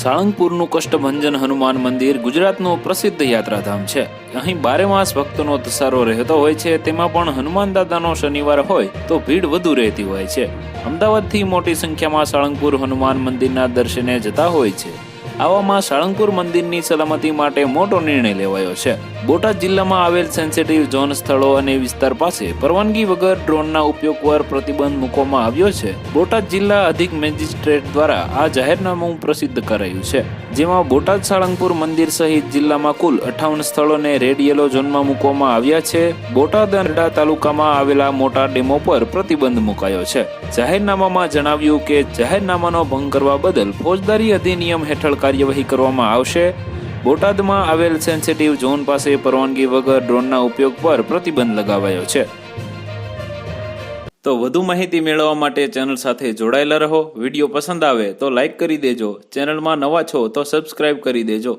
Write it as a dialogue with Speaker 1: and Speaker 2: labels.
Speaker 1: સાળંગપુરનું કષ્ટભંજન હનુમાન મંદિર ગુજરાતનું પ્રસિદ્ધ યાત્રાધામ છે. અહીં 12 માસ ભક્તોનો ધસારો રહેતો હોય છે. તેમાં પણ હનુમાન દાદાનો શનિવાર હોય તો ભીડ વધુ રહેતી હોય છે. અમદાવાદથી મોટી સંખ્યામાં સાળંગપુર હનુમાન મંદિરના દર્શને જતા હોય છે. આવામાં સાળંગપુર મંદિરની સલામતી માટે મોટો નિર્ણય લેવાયો છે. બોટાદ જિલ્લામાં આવેલ સેન્સિટિવ ઝોન સ્થળો અને વિસ્તાર પાસે પરવાનગી વગર ડ્રોનના ઉપયોગ પર પ્રતિબંધ મૂકવામાં આવ્યો છે. બોટાદ જિલ્લા અધિક મેજિસ્ટ્રેટ દ્વારા આ જાહેરનામું પ્રસિદ્ધ કરાયું છે, જેમાં બોટાદ સાળંગપુર મંદિર સહિત જિલ્લામાં કુલ 58 સ્થળોને રેડ યેલો ઝોનમાં મૂકવામાં આવ્યા છે. બોટાદ અને ગઢડા તાલુકામાં આવેલા મોટા ડેમો પર પ્રતિબંધ મુકાયો છે. જાહેરનામામાં જણાવ્યું કે જાહેરનામાનો ભંગ કરવા બદલ ફોજદારી અધિનિયમ હેઠળ કાર્યવાહી કરવામાં આવશે. બોટાદમાં આવેલ સેન્સિટિવ ઝોન પાસે પરવાનગી વગર ડ્રોનના ઉપયોગ પર પ્રતિબંધ લગાવાયો છે. તો વધુ માહિતી મેળવવા માટે ચેનલ સાથે જોડાયેલા રહો. વિડીયો પસંદ આવે તો લાઈક કરી દેજો. ચેનલમાં નવા છો તો સબસ્ક્રાઇબ કરી દેજો.